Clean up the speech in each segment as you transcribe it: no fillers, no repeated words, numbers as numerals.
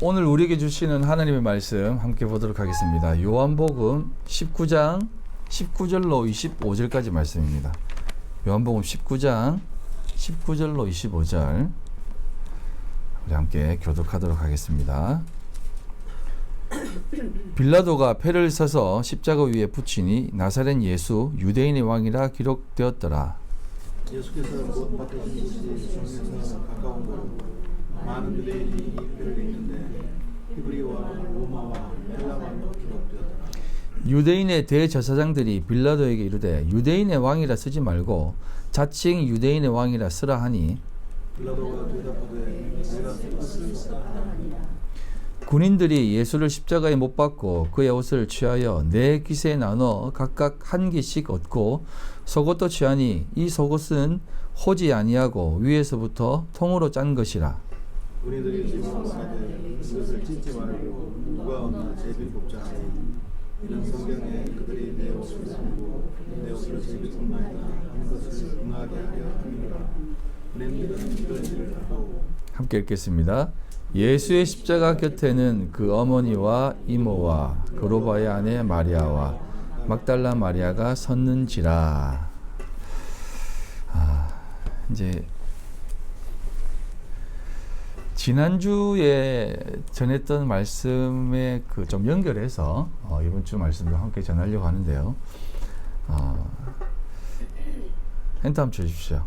오늘 우리에게 주시는 하나님의 말씀 함께 보도록 하겠습니다. 요한복음 19장 19절로 25절까지 말씀입니다. 요한복음 19장 19절로 25절 우리 함께 교독하도록 하겠습니다. 빌라도가 패를 써서 십자가 위에 붙이니 나사렛 예수 유대인의 왕이라 기록되었더라. 예수께서 못 맡으신 곳이 성에서 가까운 곳 많은 유대인이 이 표를 읽는데 히브리어와 로마와 헬라말로 기록되었더라. 유대인의 대제사장들이 빌라도에게 이르되 유대인의 왕이라 쓰지 말고 자칭 유대인의 왕이라 쓰라 하니 빌라도가 대답하되 내가 쓰었다 하니 군인들이 예수를 십자가에 못 박고 그의 옷을 취하여 네 깃에 나눠 각각 한 깃씩 얻고 속옷도 취하니 이 속옷은 호지 아니하고 위에서부터 통으로 짠 것이라. 군인들이 질문하되 이것을 찢지 말고 누가 얻나 제비 뽑자 하니 이는 성경에 그들이 내 옷을 쓰고 내 옷을 제비 뽑나이다 하는 것을 응하게 하려 함이라. 군인들은 이런 일을 하고 함께 읽겠습니다. 예수의 십자가 곁에는 그 어머니와 이모와 그로바의 아내 마리아와 막달라 마리아가 섰는지라. 이제 지난주에 전했던 말씀에 그 좀 연결해서 이번 주 말씀도 함께 전하려고 하는데요. 엔터 한번 주십시오.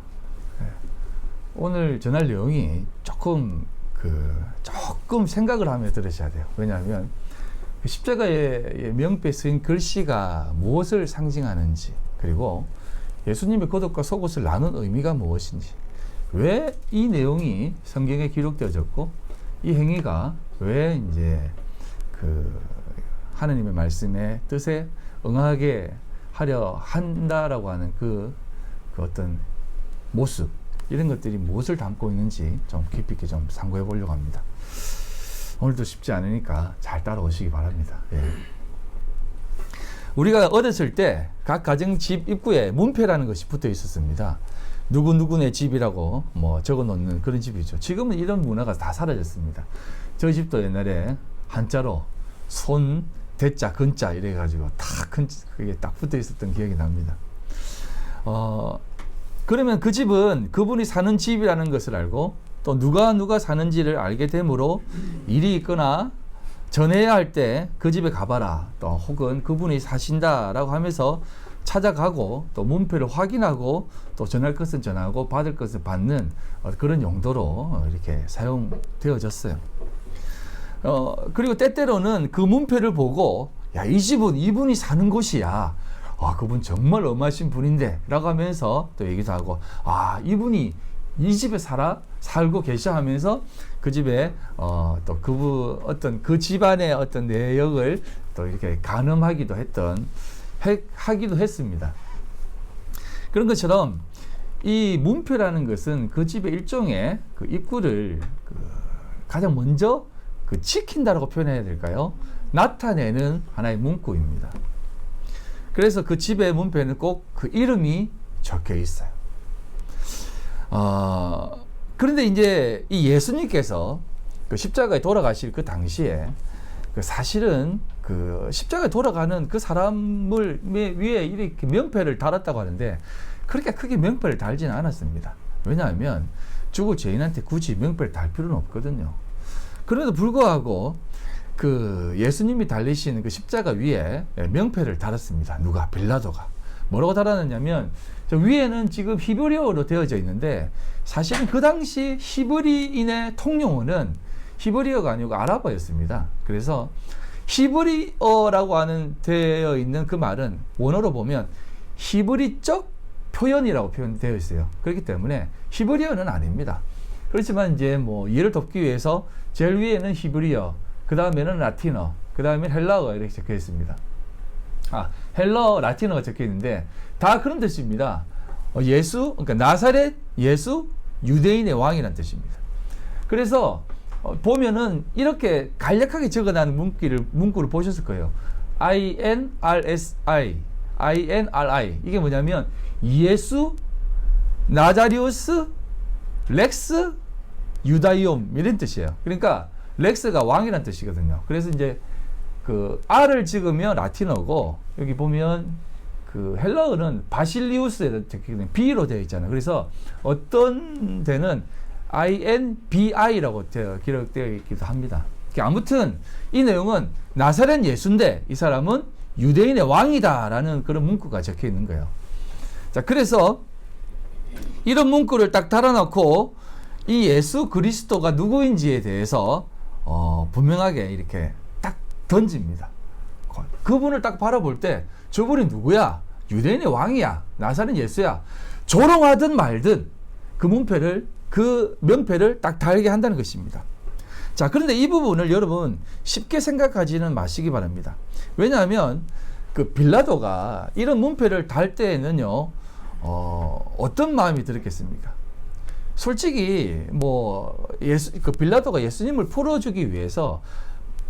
오늘 전할 내용이 조금 생각을 하며 들으셔야 돼요. 왜냐하면 십자가의 명패에 쓰인 글씨가 무엇을 상징하는지, 그리고 예수님의 겉옷과 속옷을 나눈 의미가 무엇인지, 왜 이 내용이 성경에 기록되어졌고 이 행위가 왜 이제 하나님의 말씀의 뜻에 응하게 하려 한다라고 하는 그 어떤 모습, 이런 것들이 무엇을 담고 있는지 좀 깊이 있게 좀 상고해 보려고 합니다. 오늘도 쉽지 않으니까 잘 따라오시기 바랍니다. 우리가 어렸을 때 각 가정 집 입구에 문패라는 것이 붙어 있었습니다. 누구누구네 집이라고 적어 놓는 그런 집이죠. 지금은 이런 문화가 다 사라졌습니다. 저희 집도 옛날에 한자로 손, 대자, 근자 이래가지고 그게 딱 붙어 있었던 기억이 납니다. 그러면 그 집은 그분이 사는 집이라는 것을 알고 또 누가 사는지를 알게 되므로 일이 있거나 전해야 할 때 그 집에 가봐라, 또 혹은 그분이 사신다라고 하면서 찾아가고 또 문패를 확인하고 또 전할 것은 전하고 받을 것은 받는 그런 용도로 이렇게 사용되어졌어요. 그리고 때때로는 그 문패를 보고 야, 이 집은 이분이 사는 곳이야. 그분 정말 엄하신 분인데 라고 하면서 또 얘기도 하고, 이분이 이 집에 살고 계셔 하면서 그 집에 또 그 집안의 어떤 내역을 또 이렇게 가늠하기도 하기도 했습니다. 그런 것처럼 이 문패라는 것은 그 집의 일종의 그 입구를 가장 먼저 지킨다라고 표현해야 될까요? 나타내는 하나의 문구입니다. 그래서 그 집의 문패는 꼭 그 이름이 적혀 있어요. 그런데 이제 이 예수님께서 그 십자가에 돌아가실 그 당시에 사실은 그 십자가에 돌아가는 그 사람을 위에 이렇게 명패를 달았다고 하는데 그렇게 크게 명패를 달지는 않았습니다. 왜냐하면 죽을 죄인한테 굳이 명패를 달 필요는 없거든요. 그래도 불구하고 그 예수님이 달리신 그 십자가 위에 명패를 달았습니다. 누가? 빌라도가. 뭐라고 달았느냐면 저 위에는 지금 히브리어로 되어져 있는데 사실은 그 당시 히브리인의 통용어는 히브리어가 아니고 아랍어였습니다. 그래서 히브리어라고 하는 되어 있는 그 말은 원어로 보면 히브리적 표현이라고 표현되어 있어요. 그렇기 때문에 히브리어는 아닙니다. 그렇지만 이제 이해를 돕기 위해서 제일 위에는 히브리어, 그 다음에는 라틴어, 그 다음에 헬라어 이렇게 적혀 있습니다. 헬라어, 라틴어가 적혀 있는데 다 그런 뜻입니다. 그러니까 나사렛 예수 유대인의 왕이라는 뜻입니다. 그래서 보면은 이렇게 간략하게 적어놓은 문구를 보셨을 거예요. INRSI, 이게 뭐냐면 예수, 나자리우스, 렉스, 유다이옴 이런 뜻이에요. 그러니까 렉스가 왕이란 뜻이거든요. 그래서 이제 그 R을 찍으면 라틴어고, 여기 보면 그 헬라어는 바실리우스에 B로 되어 있잖아요. 그래서 어떤 데는 INBI라고 기록되어 있기도 합니다. 아무튼 이 내용은 나사렛 예수인데 이 사람은 유대인의 왕이다라는 그런 문구가 적혀 있는 거예요. 자, 그래서 이런 문구를 딱 달아놓고 이 예수 그리스도가 누구인지에 대해서 분명하게 이렇게 딱 던집니다. 그분을 딱 바라볼 때 저분이 누구야? 유대인의 왕이야. 나사렛 예수야. 조롱하든 말든 그 명패를 딱 달게 한다는 것입니다. 자, 그런데 이 부분을 여러분 쉽게 생각하지는 마시기 바랍니다. 왜냐하면 그 빌라도가 이런 문패를 달 때에는요, 어떤 마음이 들었겠습니까? 솔직히 그 빌라도가 예수님을 풀어주기 위해서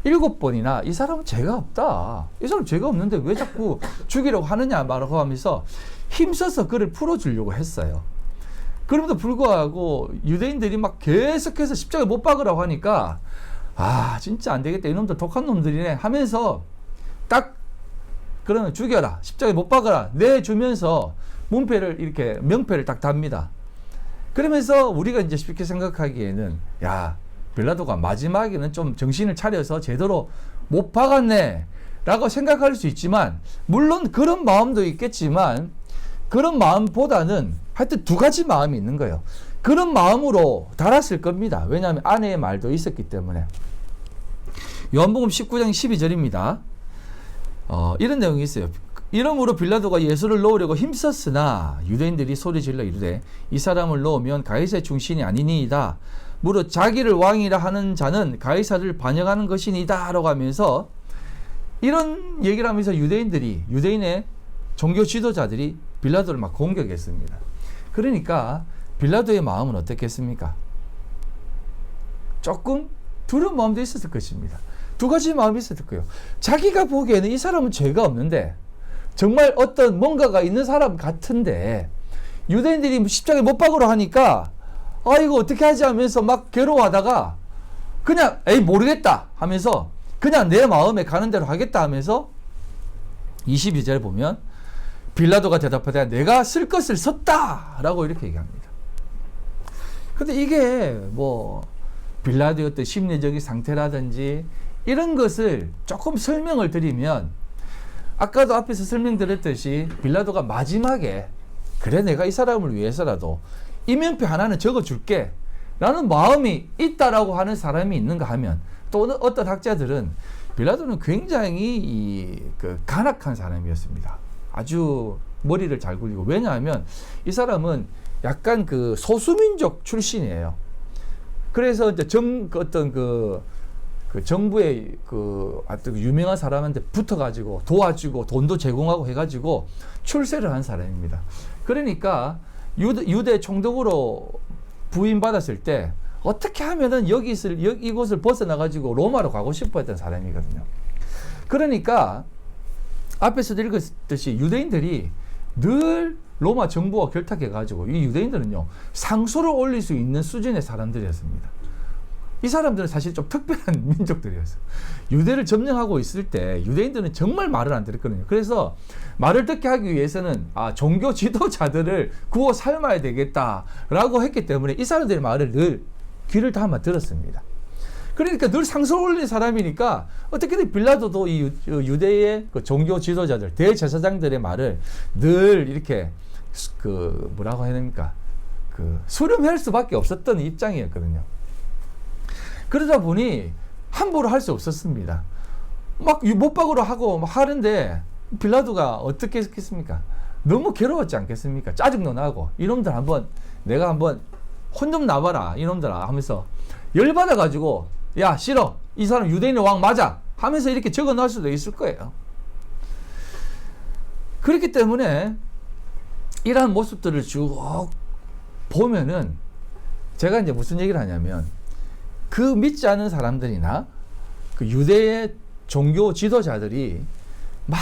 7번이나 이 사람은 죄가 없다, 이 사람 죄가 없는데 왜 자꾸 죽이려고 하느냐 말하고 하면서 힘써서 그를 풀어주려고 했어요. 그럼에도 불구하고 유대인들이 막 계속해서 십자가에 못 박으라고 하니까 진짜 안 되겠다, 이놈들 독한 놈들이네 하면서 딱 그러면 죽여라, 십자가에 못 박아라 내주면서 명패를 딱 답니다. 그러면서 우리가 이제 쉽게 생각하기에는 빌라도가 마지막에는 좀 정신을 차려서 제대로 못 박았네 라고 생각할 수 있지만, 물론 그런 마음도 있겠지만 그런 마음보다는 하여튼 두 가지 마음이 있는 거예요. 그런 마음으로 달았을 겁니다. 왜냐하면 아내의 말도 있었기 때문에. 요한복음 19장 12절입니다. 이런 내용이 있어요. 이러므로 빌라도가 예수를 넣으려고 힘썼으나 유대인들이 소리질러 이르되 이 사람을 넣으면 가이사의 충신이 아니니이다. 무릇 자기를 왕이라 하는 자는 가이사를 반영하는 것이니이다 라고 하면서 이런 얘기를 하면서 유대인의 종교 지도자들이 빌라도를 막 공격했습니다. 그러니까 빌라도의 마음은 어떻겠습니까? 조금 두려운 마음도 있었을 것입니다. 두 가지 마음이 있었을 거예요. 자기가 보기에는 이 사람은 죄가 없는데, 정말 어떤 뭔가가 있는 사람 같은데 유대인들이 십자가에 못 박으러 하니까 이거 어떻게 하지 하면서 막 괴로워하다가 그냥 모르겠다 하면서 그냥 내 마음에 가는 대로 하겠다 하면서 22절에 보면 빌라도가 대답하되 내가 쓸 것을 썼다 라고 이렇게 얘기합니다. 근데 이게 빌라도의 어떤 심리적인 상태라든지 이런 것을 조금 설명을 드리면, 아까도 앞에서 설명드렸듯이 빌라도가 마지막에 그래 내가 이 사람을 위해서라도 이 명패 하나는 적어줄게 라는 마음이 있다라고 하는 사람이 있는가 하면, 또 어떤 학자들은 빌라도는 굉장히 간악한 사람이었습니다. 아주 머리를 잘 굴리고. 왜냐하면 이 사람은 약간 그 소수민족 출신이에요. 그래서 이제 정부의 어떤 유명한 사람한테 붙어가지고 도와주고 돈도 제공하고 해가지고 출세를 한 사람입니다. 그러니까 유대 총독으로 부임받았을 때 어떻게 하면은 이곳을 벗어나가지고 로마로 가고 싶어 했던 사람이거든요. 그러니까 앞에서도 읽었듯이 유대인들이 늘 로마 정부와 결탁해가지고 이 유대인들은요, 상소를 올릴 수 있는 수준의 사람들이었습니다. 이 사람들은 사실 좀 특별한 민족들이었어요. 유대를 점령하고 있을 때 유대인들은 정말 말을 안 들었거든요. 그래서 말을 듣게 하기 위해서는 종교 지도자들을 구워 삶아야 되겠다라고 했기 때문에 이 사람들의 말을 늘 귀를 담아 들었습니다. 그러니까 늘 상소를 올리는 사람이니까 어떻게든 빌라도도 이 유대의 그 종교 지도자들, 대제사장들의 말을 늘 이렇게 뭐라고 해야 됩니까? 수렴할 수밖에 없었던 입장이었거든요. 그러다 보니 함부로 할 수 없었습니다. 막 못 박으러 하고 막 하는데 빌라도가 어떻게 했겠습니까? 너무 괴로웠지 않겠습니까? 짜증도 나고 내가 한번 혼 좀 나봐라 이놈들아 하면서 열받아가지고 야 싫어, 이 사람 유대인의 왕 맞아 하면서 이렇게 적어놓을 수도 있을 거예요. 그렇기 때문에 이러한 모습들을 쭉 보면은 제가 이제 무슨 얘기를 하냐면, 그 믿지 않은 사람들이나 그 유대의 종교 지도자들이 막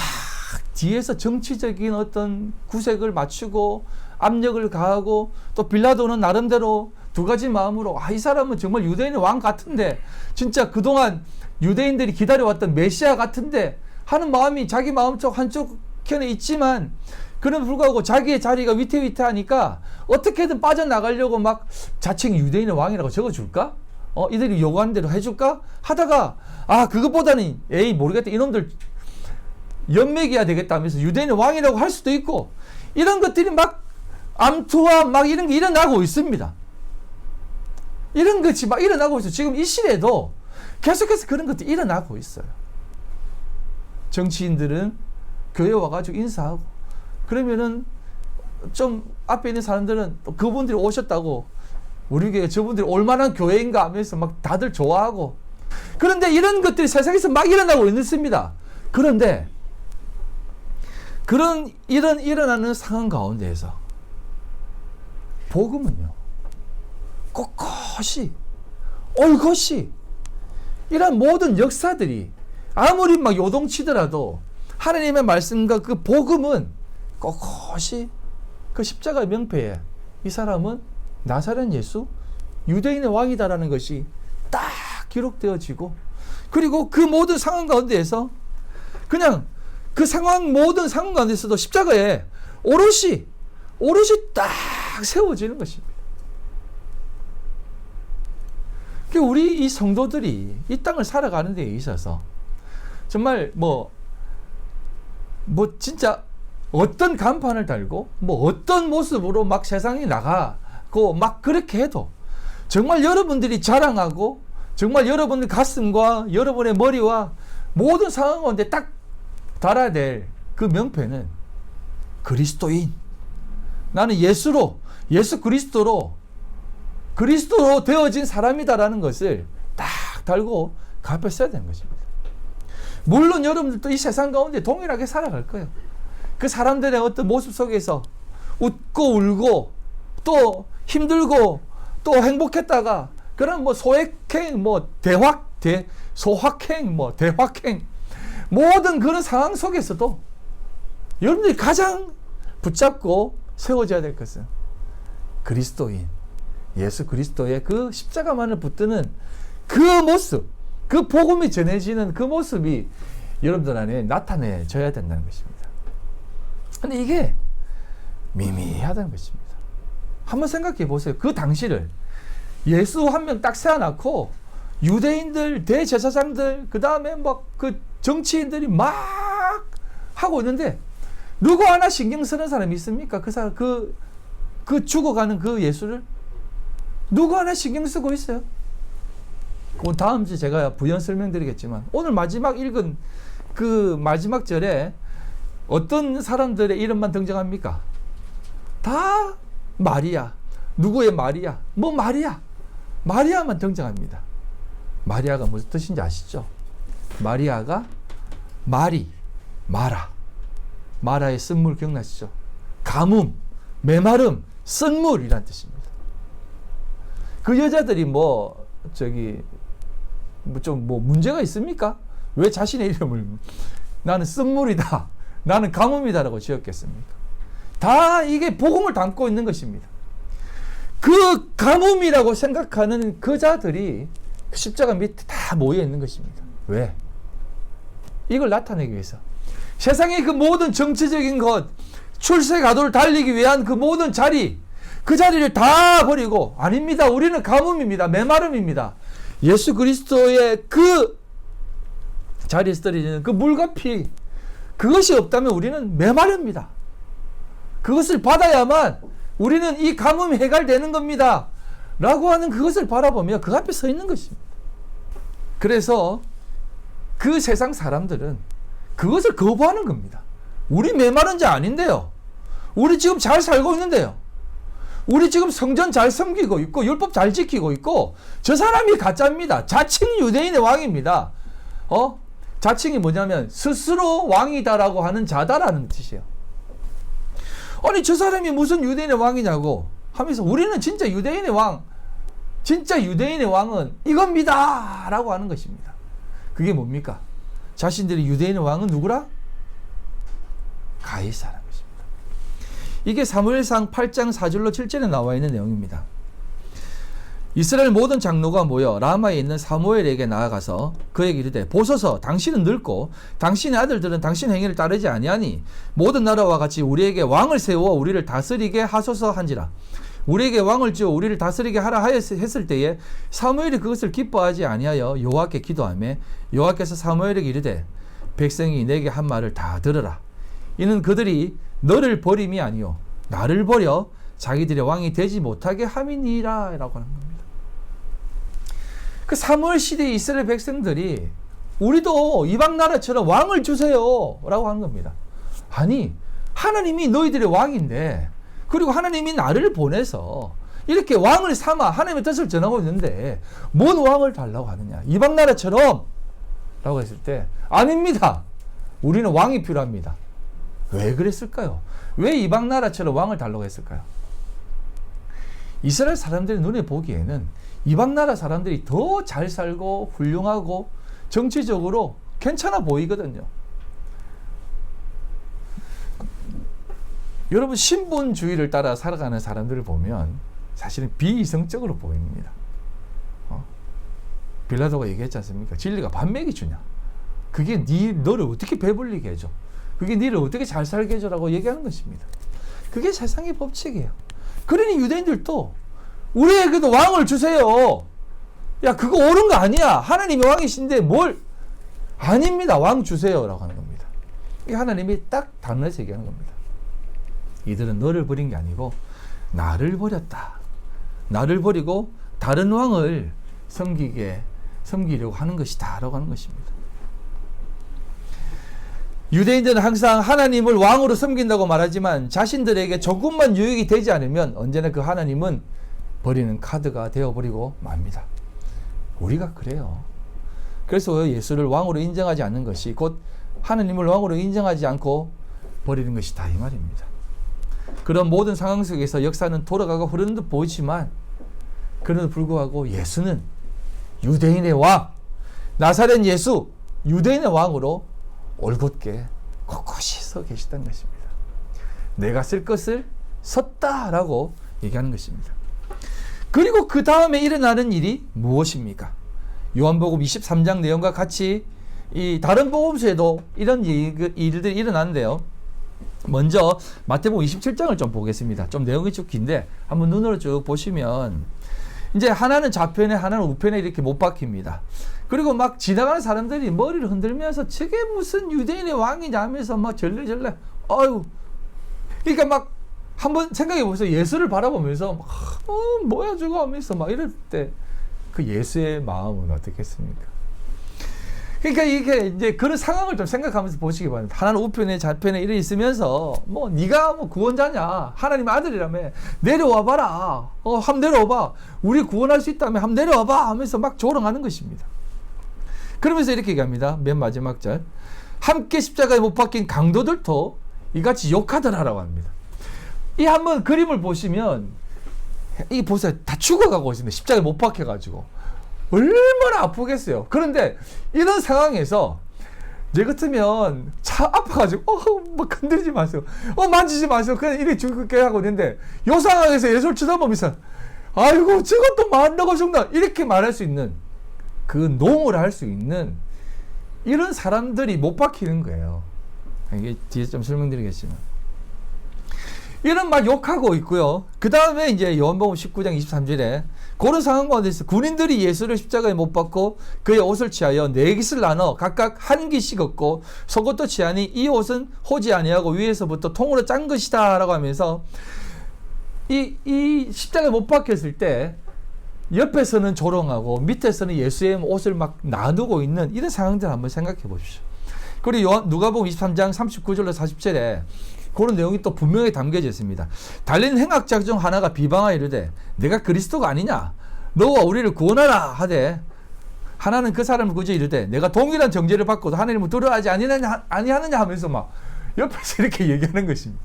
뒤에서 정치적인 어떤 구색을 맞추고 압력을 가하고, 또 빌라도는 나름대로 두 가지 마음으로 이 사람은 정말 유대인의 왕 같은데, 진짜 그동안 유대인들이 기다려왔던 메시아 같은데 하는 마음이 자기 마음속 한쪽편에 있지만, 그럼에도 불구하고 자기의 자리가 위태위태하니까 어떻게든 빠져나가려고 막 자칭 유대인의 왕이라고 적어줄까? 이들이 요구하는 대로 해줄까? 하다가 그것보다는 모르겠다, 이놈들 연맥이야 되겠다 하면서 유대인의 왕이라고 할 수도 있고, 이런 것들이 막 암투와 막 이런 게 일어나고 있습니다. 이런 것이 막 일어나고 있어요. 지금 이 시대에도 계속해서 그런 것들이 일어나고 있어요. 정치인들은 교회 와가지고 인사하고, 그러면은 좀 앞에 있는 사람들은 또 그분들이 오셨다고, 우리 교회 저분들이 올만한 교회인가 하면서 막 다들 좋아하고, 그런데 이런 것들이 세상에서 막 일어나고 있습니다. 그런데 이런 일어나는 상황 가운데에서 복음은요, 꼿꼿이 올곧이 이런 모든 역사들이 아무리 막 요동치더라도 하나님의 말씀과 그 복음은 꼿꼿이 그 십자가의 명패에 이 사람은 나사렛 예수 유대인의 왕이다라는 것이 딱 기록되어지고, 그리고 그 모든 상황 가운데에서 그냥 그 모든 상황 가운데서도 십자가에 오롯이 딱 세워지는 것입니다. 우리 이 성도들이 이 땅을 살아가는 데 있어서 정말 진짜 어떤 간판을 달고 어떤 모습으로 막 세상에 나가고 막 그렇게 해도 정말 여러분들이 자랑하고 정말 여러분의 가슴과 여러분의 머리와 모든 상황 가운데 딱 달아야 될 그 명패는 그리스도인, 나는 예수 그리스도로 되어진 사람이다라는 것을 딱 달고 그 앞에 써야 되는 것입니다. 물론 여러분들도 이 세상 가운데 동일하게 살아갈 거예요. 그 사람들의 어떤 모습 속에서 웃고 울고 또 힘들고 또 행복했다가 그런 소액행, 소확행, 대확행 모든 그런 상황 속에서도 여러분들이 가장 붙잡고 세워져야 될 것은 그리스도인 예수 그리스도의 그 십자가만을 붙드는 그 모습, 그 복음이 전해지는 그 모습이 여러분들 안에 나타내져야 된다는 것입니다. 근데 이게 미미하다는 것입니다. 한번 생각해 보세요. 그 당시를 예수 한 명 딱 세워놓고 유대인들, 대제사장들, 그 다음에 그 정치인들이 막 하고 있는데 누구 하나 신경 쓰는 사람이 있습니까? 그 사람, 그 죽어가는 그 예수를 누구 하나 신경 쓰고 있어요? 그건 다음 주에 제가 부연 설명드리겠지만, 오늘 마지막 읽은 그 마지막 절에 어떤 사람들의 이름만 등장합니까? 다 마리아. 누구의 마리아? 마리아만 등장합니다. 마리아가 무슨 뜻인지 아시죠? 마리아가 마라의 쓴물 기억나시죠? 가뭄, 메마름, 쓴물이란 뜻입니다. 그 여자들이 문제가 있습니까? 왜 자신의 이름을 나는 쓴물이다, 나는 가뭄이다라고 지었겠습니까? 다 이게 복음을 담고 있는 것입니다. 그 가뭄이라고 생각하는 그 자들이 십자가 밑에 다 모여 있는 것입니다. 왜? 이걸 나타내기 위해서. 세상의 그 모든 정치적인 것, 출세가도를 달리기 위한 그 모든 자리, 그 자리를 다 버리고, 아닙니다, 우리는 가뭄입니다, 메마름입니다, 예수 그리스도의 그 자리에서 떨어지는 그 물과 피, 그것이 없다면 우리는 메마릅니다. 그것을 받아야만 우리는 이 가뭄이 해결되는 겁니다 라고 하는 그것을 바라보며 그 앞에 서 있는 것입니다. 그래서 그 세상 사람들은 그것을 거부하는 겁니다. 우리 메마른 자 아닌데요, 우리 지금 잘 살고 있는데요, 우리 지금 성전 잘 섬기고 있고 율법 잘 지키고 있고, 저 사람이 가짜입니다. 자칭 유대인의 왕입니다. 자칭이 뭐냐면 스스로 왕이다라고 하는 자다라는 뜻이에요. 아니 저 사람이 무슨 유대인의 왕이냐고 하면서 우리는 진짜 유대인의 왕은 이겁니다 라고 하는 것입니다. 그게 뭡니까? 자신들이 유대인의 왕은 누구라? 가이사라는 것입니다. 이게 사무엘상 8장 4절로 7절에 나와 있는 내용입니다. 이스라엘 모든 장로가 모여 라마에 있는 사무엘에게 나아가서 그에게 이르되 보소서 당신은 늙고 당신의 아들들은 당신의 행위를 따르지 아니하니 모든 나라와 같이 우리에게 왕을 세워 우리를 다스리게 하소서 한지라. 우리에게 왕을 지어 우리를 다스리게 하라 했을 때에 사무엘이 그것을 기뻐하지 아니하여 여호와께 기도하며 여호와께서 사무엘에게 이르되 백성이 내게 한 말을 다 들으라. 이는 그들이 너를 버림이 아니요 나를 버려 자기들의 왕이 되지 못하게 함이니라 라고 하는 겁니다. 그 사무엘 시대의 이스라엘 백성들이 우리도 이방 나라처럼 왕을 주세요 라고 하는 겁니다. 아니 하나님이 너희들의 왕인데 그리고 하나님이 나를 보내서 이렇게 왕을 삼아 하나님의 뜻을 전하고 있는데 뭔 왕을 달라고 하느냐, 이방 나라처럼 라고 했을 때 아닙니다. 우리는 왕이 필요합니다. 왜 그랬을까요? 왜 이방 나라처럼 왕을 달라고 했을까요? 이스라엘 사람들의 눈에 보기에는 이방 나라 사람들이 더 잘 살고 훌륭하고 정치적으로 괜찮아 보이거든요. 여러분 신분주의를 따라 살아가는 사람들을 보면 사실은 비이성적으로 보입니다. 빌라도가 얘기했지 않습니까? 진리가 반맥이 주냐? 그게 너를 어떻게 배불리게 해줘? 그게 너를 어떻게 잘 살게 해줘라고 얘기하는 것입니다. 그게 세상의 법칙이에요. 그러니 유대인들도 우리에게도 왕을 주세요. 야 그거 옳은 거 아니야. 하나님이 왕이신데 뭘? 아닙니다. 왕 주세요 라고 하는 겁니다. 이 하나님이 딱 단어에서 얘기하는 겁니다. 이들은 너를 버린 게 아니고 나를 버렸다. 나를 버리고 다른 왕을 섬기려고 하는 것이다 라고 하는 것입니다. 유대인들은 항상 하나님을 왕으로 섬긴다고 말하지만 자신들에게 조금만 유익이 되지 않으면 언제나 그 하나님은 버리는 카드가 되어버리고 맙니다. 우리가 그래요. 그래서 예수를 왕으로 인정하지 않는 것이 곧 하나님을 왕으로 인정하지 않고 버리는 것이다 이 말입니다. 그런 모든 상황 속에서 역사는 돌아가고 흐르는 듯 보이지만 그럼에도 불구하고 예수는 유대인의 왕, 나사렛 예수 유대인의 왕으로 올곧게 꼿꼿이 서 계시다는 것입니다. 내가 쓸 것을 섰다라고 얘기하는 것입니다. 그리고 그 다음에 일어나는 일이 무엇입니까? 요한복음 23장 내용과 같이 이 다른 복음서에도 이런 일들이 일어나는데요. 먼저 마태복음 27장을 좀 보겠습니다. 좀 내용이 좀 긴데 한번 눈으로 쭉 보시면 이제 하나는 좌편에 하나는 우편에 이렇게 못 박힙니다. 그리고 막 지나가는 사람들이 머리를 흔들면서 저게 무슨 유대인의 왕이냐 하면서 막 절레절레 아유 그러니까 막 한번 생각해 보세요. 예수를 바라보면서 뭐야 저거 하면서 막 이럴 때 그 예수의 마음은 어떻겠습니까? 그러니까 이게 이제 그런 상황을 좀 생각하면서 보시기 바랍니다. 하나는 우편에 좌편에 이래 있으면서 뭐 네가 뭐 구원자냐? 하나님의 아들이라며 내려와 봐라. 한번 내려와봐. 우리 구원할 수 있다며 한번 내려와봐 하면서 막 조롱하는 것입니다. 그러면서 이렇게 얘기합니다. 맨 마지막 절. 함께 십자가에 못 박힌 강도들도 이같이 욕하더라라고 합니다. 이 한번 그림을 보시면 이 보세요. 다 죽어가고 있습니다. 십자가에 못 박혀가지고. 얼마나 아프겠어요. 그런데 이런 상황에서 제 같으면 차 아파가지고 뭐 건드리지 마세요. 만지지 마세요. 그냥 이렇게 죽게 하고 있는데 이 상황에서 예수를 쳐다보면서 아이고 저것도 만나고 죽나 이렇게 말할 수 있는 그 농을 할 수 있는 이런 사람들이 못 박히는 거예요. 이게 뒤에 좀 설명드리겠지만 이런 막 욕하고 있고요. 그 다음에 이제 요한복음 19장 23절에 그런 상황 가운데서 군인들이 예수를 십자가에 못 박고 그의 옷을 취하여 네 깃을 나눠 각각 한 깃씩 얻고 속옷도 취하니 이 옷은 호지 아니하고 위에서부터 통으로 짠 것이다 라고 하면서 이 십자가에 못 박혔을 때 옆에서는 조롱하고 밑에서는 예수의 옷을 막 나누고 있는 이런 상황들 한번 생각해 보십시오. 그리고 누가복음 23장 39절로 40절에 그런 내용이 또 분명히 담겨져 있습니다. 달린 행악자 중 하나가 비방하여 이르되 내가 그리스도가 아니냐 너와 우리를 구원하라 하되 하나는 그 사람을 구제 이르되 내가 동일한 정죄를 받고도 하나님을 두려워하지 아니하느냐 하면서 막 옆에서 이렇게 얘기하는 것입니다.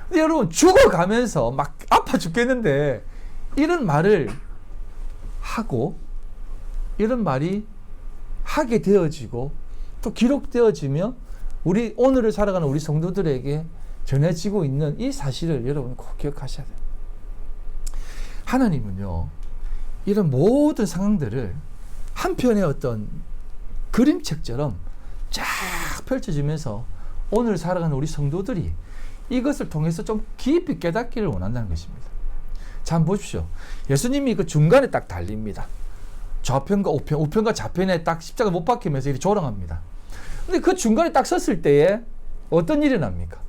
근데 여러분 죽어가면서 막 아파 죽겠는데 이런 말을 하고 이런 말이 하게 되어지고 또 기록되어지며 우리 오늘을 살아가는 우리 성도들에게 전해지고 있는 이 사실을 여러분 꼭 기억하셔야 돼요. 하나님은요 이런 모든 상황들을 한 편의 어떤 그림책처럼 쫙 펼쳐지면서 오늘 살아가는 우리 성도들이 이것을 통해서 좀 깊이 깨닫기를 원한다는 것입니다. 자, 한번 보십시오. 예수님이 그 중간에 딱 달립니다. 좌편과 우편, 우편과 좌편에 딱 십자가 못 박히면서 이렇게 조롱합니다. 근데 그 중간에 딱 섰을 때에 어떤 일이 납니까?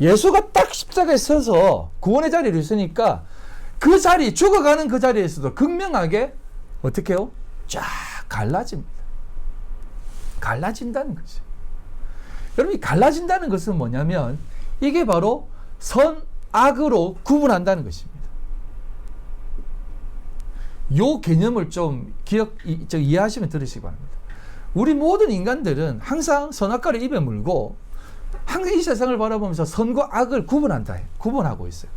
예수가 딱 십자가에 서서 구원의 자리를 있으니까 그 자리, 죽어가는 그 자리에서도 극명하게 어떻게 해요? 쫙 갈라집니다. 갈라진다는 거죠. 여러분, 이 갈라진다는 것은 뭐냐면 이게 바로 선, 악으로 구분한다는 것입니다. 요 개념을 좀 이해하시면 들으시기 바랍니다. 우리 모든 인간들은 항상 선악과를 입에 물고 항상 이 세상을 바라보면서 선과 악을 구분하고 있어요.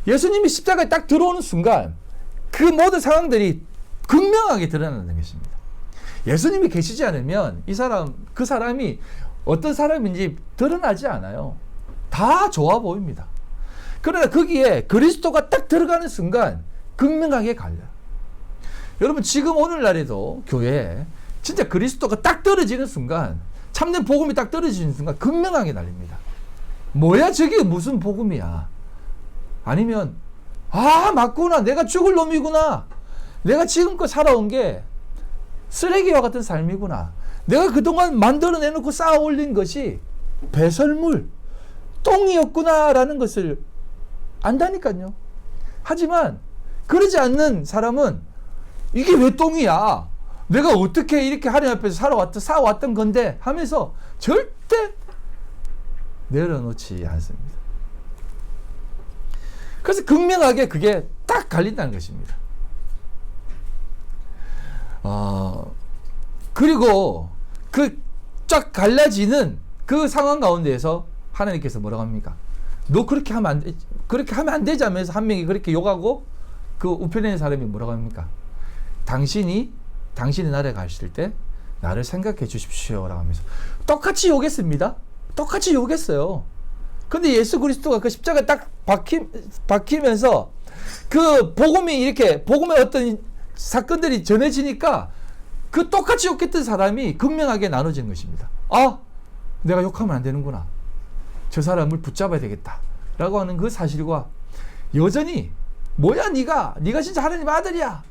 예수님이 십자가에 딱 들어오는 순간 그 모든 상황들이 극명하게 드러나는 것입니다. 예수님이 계시지 않으면 그 사람이 어떤 사람인지 드러나지 않아요. 다 좋아 보입니다. 그러나 거기에 그리스도가 딱 들어가는 순간 극명하게 갈려요. 여러분, 지금 오늘날에도 교회에 진짜 그리스도가 딱 떨어지는 순간, 참된 복음이 딱 떨어지는 순간 극명하게 날립니다. 뭐야 저게 무슨 복음이야. 아니면 맞구나, 내가 죽을 놈이구나, 내가 지금껏 살아온 게 쓰레기와 같은 삶이구나, 내가 그동안 만들어내놓고 쌓아 올린 것이 배설물, 똥이었구나 라는 것을 안다니까요. 하지만 그러지 않는 사람은 이게 왜 똥이야, 내가 어떻게 이렇게 하나님 앞에서 쌓아왔던 건데 하면서 절대 내려놓지 않습니다. 그래서 극명하게 그게 딱 갈린다는 것입니다. 그리고 그 쫙 갈라지는 그 상황 가운데에서 하나님께서 뭐라고 합니까? 너 그렇게 하면 안 되지 하면서 한 명이 그렇게 욕하고 그 우편에 있는 사람이 뭐라고 합니까? 당신이 나라에 가실 때 나를 생각해 주십시오 라고 하면서 똑같이 욕했습니다. 똑같이 욕했어요. 근데 예수 그리스도가 그 십자가에 딱 박히면서 그 복음의 어떤 사건들이 전해지니까 그 똑같이 욕했던 사람이 극명하게 나눠지는 것입니다. 내가 욕하면 안 되는구나, 저 사람을 붙잡아야 되겠다 라고 하는 그 사실과 여전히 뭐야 네가 진짜 하나님 아들이야,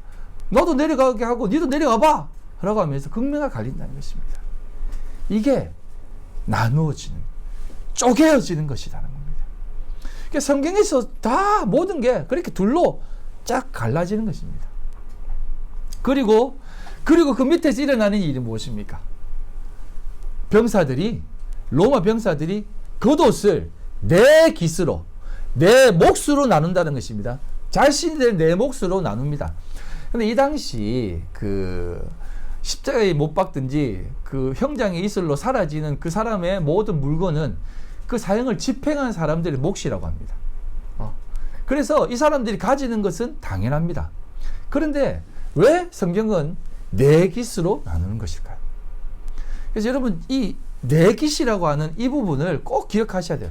너도 내려가게 하고 니도 내려가봐 라고 하면서 극명하게 갈린다는 것입니다. 이게 나누어지는, 쪼개어지는 것이라는 겁니다. 그러니까 성경에서 다 모든 게 그렇게 둘로 쫙 갈라지는 것입니다. 그리고 그 밑에서 일어나는 일이 무엇입니까? 로마 병사들이 겉옷을 내 깃으로, 내 몫으로 나눈다는 것입니다. 자신들 내 몫으로 나눕니다. 근데 이 당시 그 십자가에 못 박든지 그 형장의 이슬로 사라지는 그 사람의 모든 물건은 그 사형을 집행한 사람들의 몫이라고 합니다. 그래서 이 사람들이 가지는 것은 당연합니다. 그런데 왜 성경은 내 깃으로 나누는 것일까요? 그래서 여러분, 이 내 깃이라고 하는 이 부분을 꼭 기억하셔야 돼요.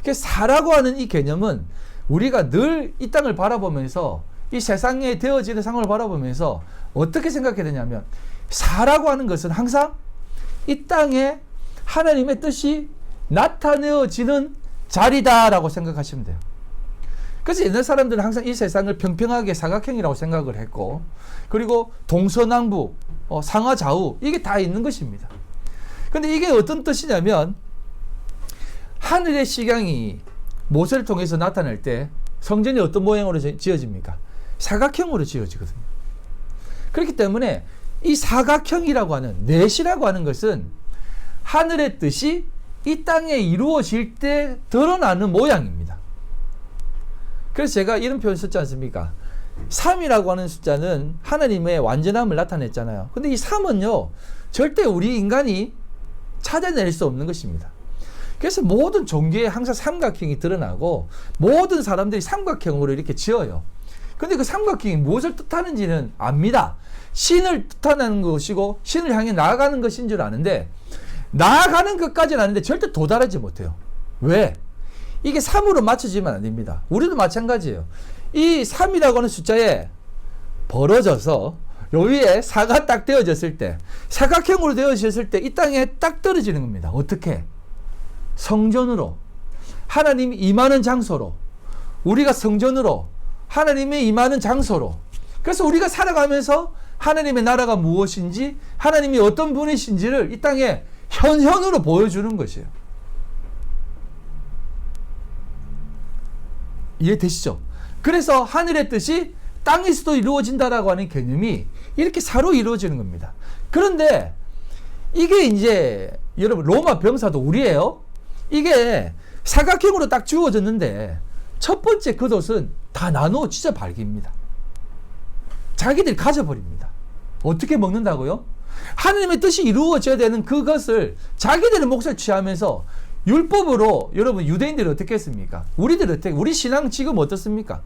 그래서 사라고 하는 이 개념은 우리가 늘 이 땅을 바라보면서, 이 세상에 되어지는 상황을 바라보면서 어떻게 생각해야 되냐면, 사라고 하는 것은 항상 이 땅에 하나님의 뜻이 나타내어지는 자리다라고 생각하시면 돼요. 그래서 옛날 사람들은 항상 이 세상을 평평하게 사각형이라고 생각을 했고, 그리고 동서남북, 상하 좌우 이게 다 있는 것입니다. 근데 이게 어떤 뜻이냐면, 하늘의 시경이 모세를 통해서 나타날 때 성전이 어떤 모양으로 지어집니까? 사각형으로 지어지거든요. 그렇기 때문에 이 사각형이라고 하는, 넷이라고 하는 것은 하늘의 뜻이 이 땅에 이루어질 때 드러나는 모양입니다. 그래서 제가 이런 표현 썼지 않습니까? 3이라고 하는 숫자는 하나님의 완전함을 나타냈잖아요. 근데 이 3은요, 절대 우리 인간이 찾아낼 수 없는 것입니다. 그래서 모든 종교에 항상 삼각형이 드러나고 모든 사람들이 삼각형으로 이렇게 지어요. 근데 그 삼각형이 무엇을 뜻하는지는 압니다. 신을 뜻하는 것이고 신을 향해 나아가는 것인 줄 아는데, 나아가는 것까지는 아는데 절대 도달하지 못해요. 왜? 이게 3으로 맞춰지면 안 됩니다. 우리도 마찬가지예요. 이 3이라고 하는 숫자에 벌어져서 요 위에 사가 딱 되어졌을 때, 사각형으로 되어졌을 때 이 땅에 딱 떨어지는 겁니다. 어떻게? 성전으로, 하나님이 임하는 장소로, 우리가 성전으로, 하나님이 임하는 장소로. 그래서 우리가 살아가면서 하나님의 나라가 무엇인지, 하나님이 어떤 분이신지를 이 땅에 현현으로 보여주는 것이에요. 이해되시죠? 그래서 하늘의 뜻이 땅에서도 이루어진다라고 하는 개념이 이렇게 사로 이루어지는 겁니다. 그런데 이게 이제 여러분 로마 병사도 우리예요. 이게 사각형으로 딱 주어졌는데 첫 번째 겉옷은 다 나누어 찢어 발깁니다. 자기들이 가져버립니다. 어떻게 먹는다고요? 하나님의 뜻이 이루어져야 되는 그것을 자기들의 몫을 취하면서 율법으로. 여러분 유대인들이 어떻게 했습니까? 우리 신앙 지금 어떻습니까?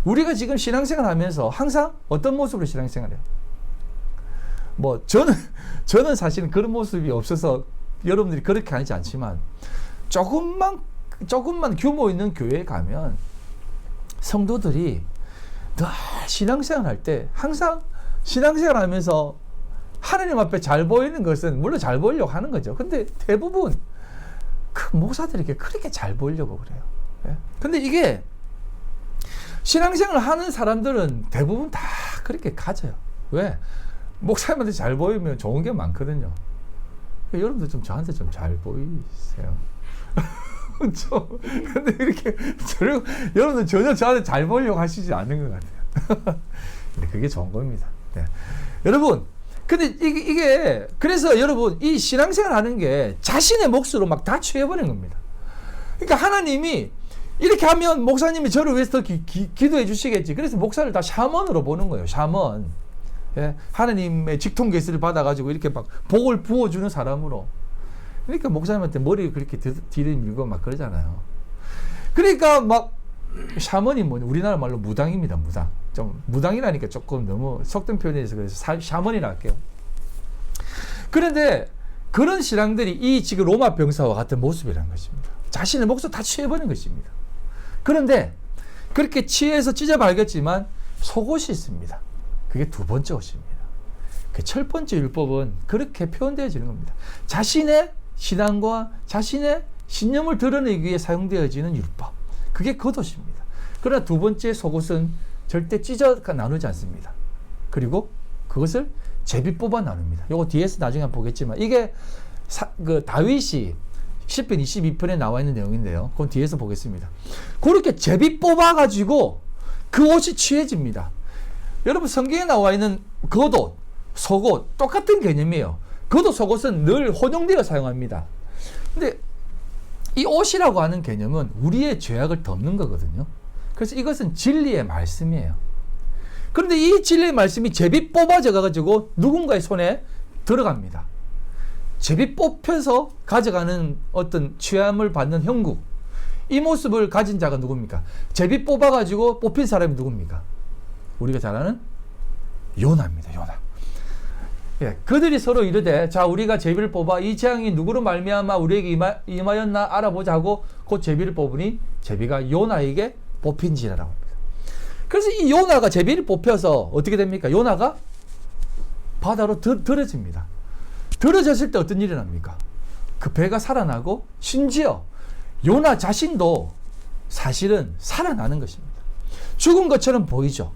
우리가 지금 신앙생활 하면서 항상 어떤 모습으로 신앙생활해요? 뭐 저는 사실은 그런 모습이 없어서 여러분들이 그렇게 하지 않지만, 조금만 규모 있는 교회에 가면 성도들이 늘 신앙생활 할 때 항상 신앙생활 하면서 하나님 앞에 잘 보이는 것은 물론 잘 보이려고 하는 거죠. 근데 대부분 그 목사들에게 그렇게 잘 보이려고 그래요. 예? 근데 이게 신앙생활 하는 사람들은 대부분 다 그렇게 가져요. 왜? 목사님한테 잘 보이면 좋은 게 많거든요. 여러분들 좀 저한테 좀 잘 보이세요. 근데 이렇게 여러분들 전혀 저한테 잘 보이려고 하시지 않는 것 같아요. 근데 그게 좋은 겁니다. 네. 여러분, 근데 이게 그래서 여러분 이 신앙생활 하는 게 자신의 몫으로 막 다 취해버린 겁니다. 그러니까 하나님이 이렇게 하면 목사님이 저를 위해서 더 기도해 주시겠지. 그래서 목사를 다 샤먼으로 보는 거예요. 샤먼. 예? 하나님의 직통계시를 받아가지고 이렇게 막 복을 부어주는 사람으로. 그러니까 목사님한테 머리 그렇게 들이밀고 막 그러잖아요. 그러니까 막 샤먼이 뭐냐, 우리나라 말로 무당입니다. 무당. 좀 무당이라니까 조금 너무 속된 표현이라서 그래서 샤먼이라 할게요. 그런데 그런 신앙들이 이 지금 로마 병사와 같은 모습이라는 것입니다. 자신의 몫을 다 취해버린 것입니다. 그런데 그렇게 취해서 찢어발겼지만 속옷이 있습니다. 그게 두 번째 옷입니다. 그 첫 번째 율법은 그렇게 표현되어지는 겁니다. 자신의 신앙과 자신의 신념을 드러내기 위해 사용되어지는 율법. 그게 겉옷입니다. 그러나 두 번째 속옷은 절대 찢어 나누지 않습니다. 그리고 그것을 제비 뽑아 나눕니다. 요거 뒤에서 나중에 한번 보겠지만 이게 그 다윗이 시편 22편에 나와 있는 내용인데요. 그건 뒤에서 보겠습니다. 그렇게 제비 뽑아가지고 그 옷이 취해집니다. 여러분 성경에 나와 있는 겉옷, 속옷 똑같은 개념이에요. 겉옷, 속옷은 늘 혼용되어 사용합니다. 근데 이 옷이라고 하는 개념은 우리의 죄악을 덮는 거거든요. 그래서 이것은 진리의 말씀이에요. 그런데 이 진리의 말씀이 제비 뽑아져 가지고 누군가의 손에 들어갑니다. 제비 뽑혀서 가져가는 어떤 취함을 받는 형국, 이 모습을 가진 자가 누굽니까? 제비 뽑아가지고 뽑힌 사람이 누굽니까? 우리가 잘 아는 요나입니다. 요나. 예, 그들이 서로 이르되, 자 우리가 제비를 뽑아 이 재앙이 누구로 말미암아 우리에게 임하였나 알아보자고 곧 제비를 뽑으니 제비가 요나에게 뽑힌지라라고 합니다. 그래서 이 요나가 제비를 뽑혀서 어떻게 됩니까? 요나가 바다로 들어집니다. 들어졌을 때 어떤 일이 납니까? 그 배가 살아나고 심지어 요나 자신도 사실은 살아나는 것입니다. 죽은 것처럼 보이죠.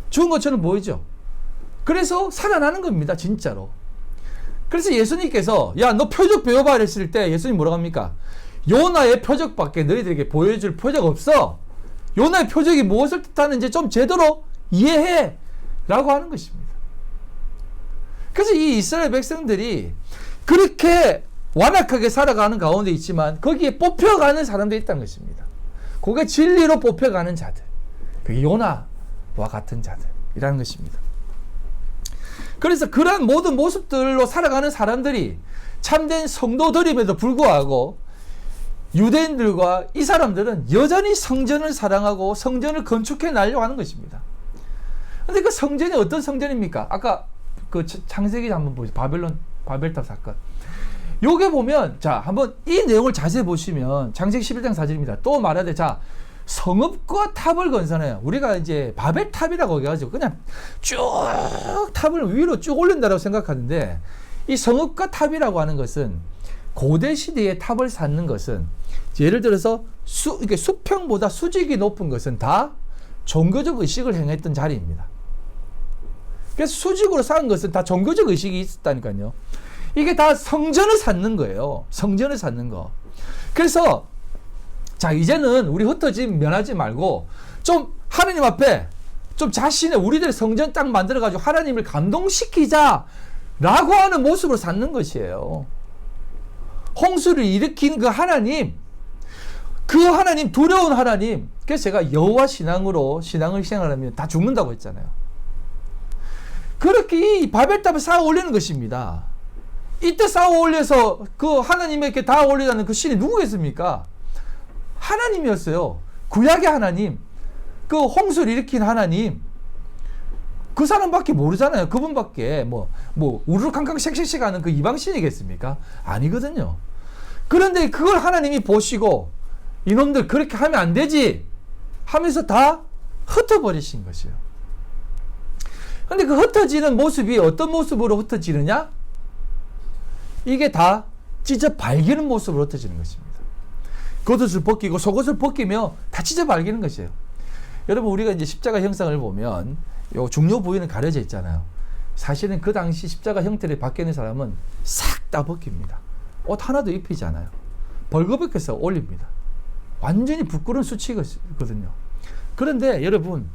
죽은 것처럼 보이죠. 그래서 살아나는 겁니다. 진짜로. 그래서 예수님께서 야 너 표적 배워봐 했을 때 예수님 뭐라고 합니까? 요나의 표적밖에 너희들에게 보여줄 표적 없어. 요나의 표적이 무엇을 뜻하는지 좀 제대로 이해해 라고 하는 것입니다. 그래서 이 이스라엘 백성들이 그렇게 완악하게 살아가는 가운데 있지만 거기에 뽑혀가는 사람들이 있다는 것입니다. 그게 진리로 뽑혀가는 자들, 그게 요나와 같은 자들이라는 것입니다. 그래서 그러한 모든 모습들로 살아가는 사람들이 참된 성도들임에도 불구하고 유대인들과 이 사람들은 여전히 성전을 사랑하고 성전을 건축해 나려고 하는 것입니다. 그런데 그 성전이 어떤 성전입니까? 아까 그 창세기 한번 보세요. 바벨탑 사건. 요게 보면, 자, 한번 이 내용을 자세히 보시면, 창세기 11장 4절입니다. 또 말하되, 자, 성읍과 탑을 건설해요. 우리가 이제 바벨탑이라고 해가지고 그냥 쭉 탑을 위로 쭉 올린다고 생각하는데, 이 성읍과 탑이라고 하는 것은 고대 시대에 탑을 쌓는 것은 예를 들어서 이게 수평보다 수직이 높은 것은 다 종교적 의식을 행했던 자리입니다. 그래서 수직으로 쌓은 것은 다 종교적 의식이 있었다니까요. 이게 다 성전을 쌓는 거예요. 성전을 쌓는 거. 그래서 자, 이제는 우리 흩어짐 면하지 말고 좀 하나님 앞에 좀 자신의 우리들의 성전 딱 만들어가지고 하나님을 감동시키자 라고 하는 모습으로 쌓는 것이에요. 홍수를 일으킨 그 하나님, 두려운 하나님. 그래서 제가 여호와 신앙으로 신앙을 시행하려면 다 죽는다고 했잖아요. 그렇게 이 바벨탑을 쌓아 올리는 것입니다. 이때 쌓아 올려서 그 하나님에게 다 올리자는 그 신이 누구겠습니까? 하나님이었어요. 구약의 하나님, 그 홍수를 일으킨 하나님. 그 사람밖에 모르잖아요. 그분밖에 우르르캉캉 쉑쉑쉑 하는 그 이방신이겠습니까? 아니거든요. 그런데 그걸 하나님이 보시고 이놈들 그렇게 하면 안 되지 하면서 다 흩어버리신 것이에요. 근데 그 흩어지는 모습이 어떤 모습으로 흩어지느냐? 이게 다 찢어 발기는 모습으로 흩어지는 것입니다. 겉옷을 벗기고 속옷을 벗기며 다 찢어 발기는 것이에요. 여러분, 우리가 이제 십자가 형상을 보면 요 중요 부위는 가려져 있잖아요. 사실은 그 당시 십자가 형태를 받게 있는 사람은 싹 다 벗깁니다. 옷 하나도 입히지 않아요. 벌거벗겨서 올립니다. 완전히 부끄러운 수치거든요. 그런데 여러분,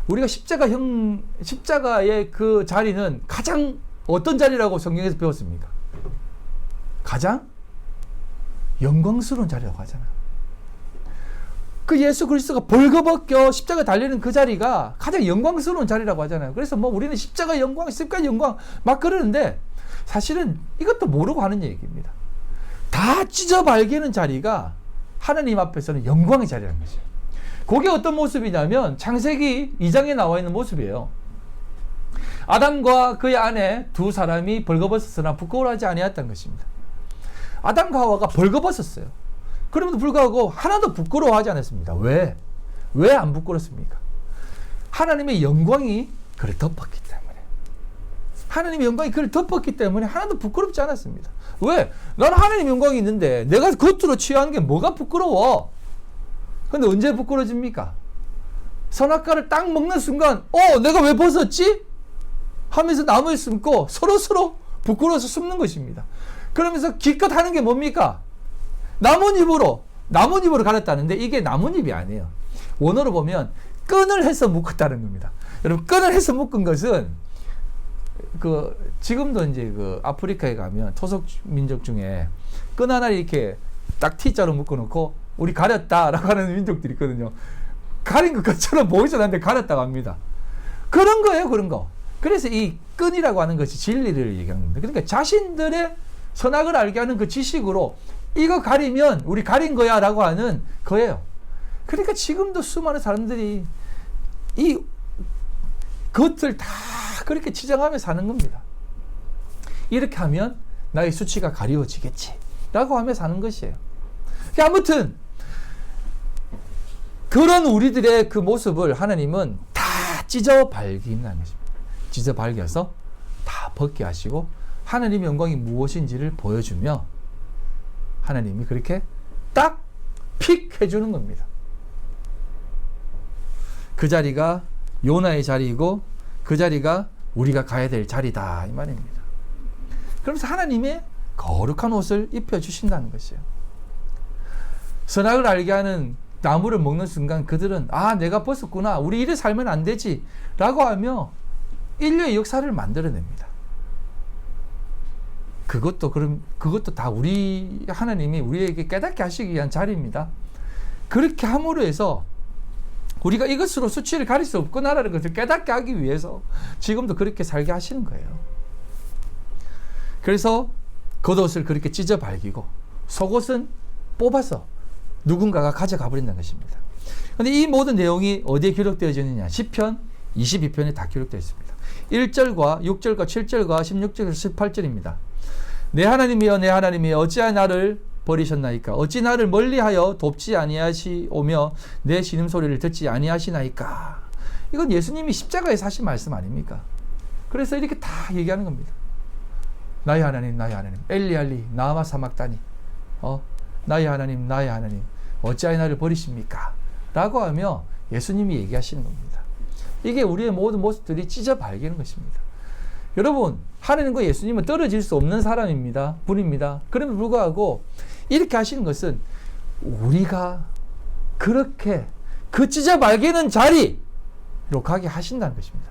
우리가 십자가의 그 자리는 가장 어떤 자리라고 성경에서 배웠습니까? 가장 영광스러운 자리라고 하잖아요. 그 예수 그리스도가 벌거벗겨 십자가 달리는 그 자리가 가장 영광스러운 자리라고 하잖아요. 그래서 우리는 십자가 영광 막 그러는데 사실은 이것도 모르고 하는 얘기입니다. 다 찢어 발기는 자리가 하나님 앞에서는 영광의 자리라는 거죠. 그게 어떤 모습이냐면 창세기 2장에 나와 있는 모습이에요. 아담과 그의 아내 두 사람이 벌거벗었으나 부끄러워하지 아니했던 것입니다. 아담과 하와가 벌거벗었어요. 그럼에도 불구하고 하나도 부끄러워하지 않았습니다. 왜? 왜 안 부끄럽습니까? 하나님의 영광이 그를 덮었기 때문에. 하나님의 영광이 그를 덮었기 때문에 하나도 부끄럽지 않았습니다. 왜? 나는 하나님의 영광이 있는데 내가 겉으로 취한 게 뭐가 부끄러워? 근데 언제 부끄러집니까? 선악과를 딱 먹는 순간 내가 왜 벗었지? 하면서 나무에 숨고 서로 부끄러워서 숨는 것입니다. 그러면서 기껏 하는 게 뭡니까? 나뭇잎으로 갈았다는데 이게 나뭇잎이 아니에요. 원어로 보면 끈을 해서 묶었다는 겁니다. 여러분, 끈을 해서 묶은 것은 지금도 이제 아프리카에 가면 토속 민족 중에 끈 하나를 이렇게 딱 T자로 묶어놓고 우리 가렸다라고 하는 민족들이 있거든요. 가린 것처럼 보이지 않는데 가렸다고 합니다. 그런 거예요, 그런 거. 그래서 이 끈이라고 하는 것이 진리를 얘기하는 겁니다. 그러니까 자신들의 선악을 알게 하는 그 지식으로 이거 가리면 우리 가린 거야 라고 하는 거예요. 그러니까 지금도 수많은 사람들이 이 겉을 다 그렇게 치장하며 사는 겁니다. 이렇게 하면 나의 수치가 가리워지겠지 라고 하며 사는 것이에요. 아무튼 그런 우리들의 그 모습을 하나님은 다 찢어 발긴다는 것입니다. 찢어 발겨서 다 벗게 하시고 하나님의 영광이 무엇인지를 보여주며 하나님이 그렇게 딱 픽 해주는 겁니다. 그 자리가 요나의 자리이고 그 자리가 우리가 가야 될 자리다 이 말입니다. 그러면서 하나님의 거룩한 옷을 입혀주신다는 것이에요. 선악을 알게 하는 나무를 먹는 순간 그들은 내가 벗었구나, 우리 이래 살면 안 되지 라고 하며 인류의 역사를 만들어냅니다. 그것도 다 우리 하나님이 우리에게 깨닫게 하시기 위한 자리입니다. 그렇게 함으로 해서 우리가 이것으로 수치를 가릴 수 없구나라는 것을 깨닫게 하기 위해서 지금도 그렇게 살게 하시는 거예요. 그래서 겉옷을 그렇게 찢어 발기고 속옷은 뽑아서 누군가가 가져가 버린다는 것입니다. 그런데 이 모든 내용이 어디에 기록되어지느냐? 시편 22편에 다 기록되어 있습니다. 1절과 6절과 7절과 16절에서 18절입니다. 내 하나님이여 내 하나님이여 어찌하여 나를 버리셨나이까? 어찌 나를 멀리하여 돕지 아니하시오며 내 신음소리를 듣지 아니하시나이까? 이건 예수님이 십자가에서 하신 말씀 아닙니까? 그래서 이렇게 다 얘기하는 겁니다. 나의 하나님, 나의 하나님, 엘리알리 나마 사막다니, 나의 하나님, 나의 하나님, 어찌하여 나를 버리십니까? 라고 하며 예수님이 얘기하시는 겁니다. 이게 우리의 모든 모습들이 찢어 발기는 것입니다. 여러분, 하나님과 예수님은 떨어질 수 없는 사람입니다. 분입니다. 그럼에도 불구하고 이렇게 하시는 것은 우리가 그렇게 그 찢어 발기는 자리로 가게 하신다는 것입니다.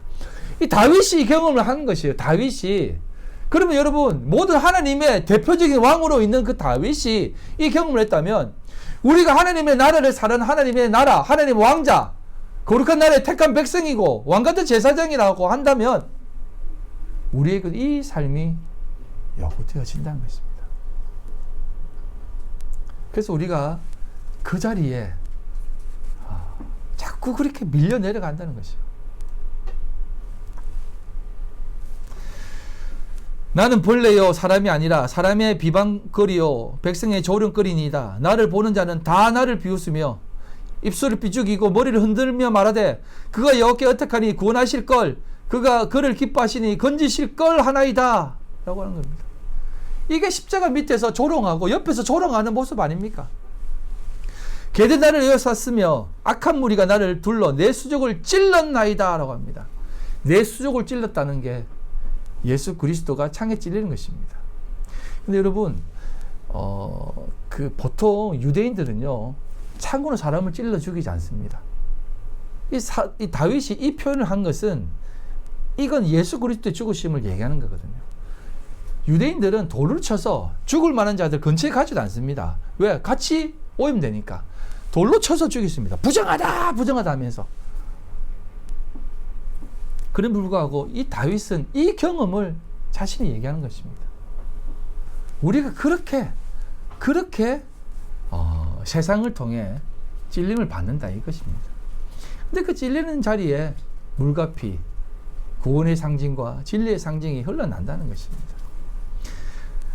이 다윗이 경험을 하는 것이에요. 다윗이. 그러면 여러분, 모든 하나님의 대표적인 왕으로 있는 그 다윗이 이 경험을 했다면 우리가 하나님의 나라를 사는 하나님의 나라, 하나님의 왕자, 거룩한 나라의 택한 백성이고 왕같은 제사장이라고 한다면 우리의 이 삶이 요구되어진다는 것입니다. 그래서 우리가 그 자리에 자꾸 그렇게 밀려 내려간다는 것이요. 나는 벌레요 사람이 아니라 사람의 비방거리요 백성의 조롱거리니이다. 나를 보는 자는 다 나를 비웃으며 입술을 삐죽이고 머리를 흔들며 말하되 그가 여호와께 어떡하니 구원하실 걸 그가 그를 기뻐하시니 건지실 걸 하나이다 라고 하는 겁니다. 이게 십자가 밑에서 조롱하고 옆에서 조롱하는 모습 아닙니까? 개들 나를 에워쌌으며 악한 무리가 나를 둘러 내 수족을 찔렀나이다 라고 합니다. 내 수족을 찔렀다는 게 예수 그리스도가 창에 찔리는 것입니다. 근데 여러분, 보통 유대인들은요, 창으로 사람을 찔러 죽이지 않습니다. 이 다윗이 이 표현을 한 것은 이건 예수 그리스도의 죽으심을 얘기하는 거거든요. 유대인들은 돌을 쳐서 죽을 만한 자들 근처에 가지도 않습니다. 왜? 같이 오염되니까. 돌로 쳐서 죽였습니다. 부정하다! 부정하다 하면서. 그럼에도 불구하고 이 다윗은 이 경험을 자신이 얘기하는 것입니다. 우리가 그렇게 세상을 통해 찔림을 받는다 이것입니다. 근데 그 찔리는 자리에 물과 피, 구원의 상징과 진리의 상징이 흘러난다는 것입니다.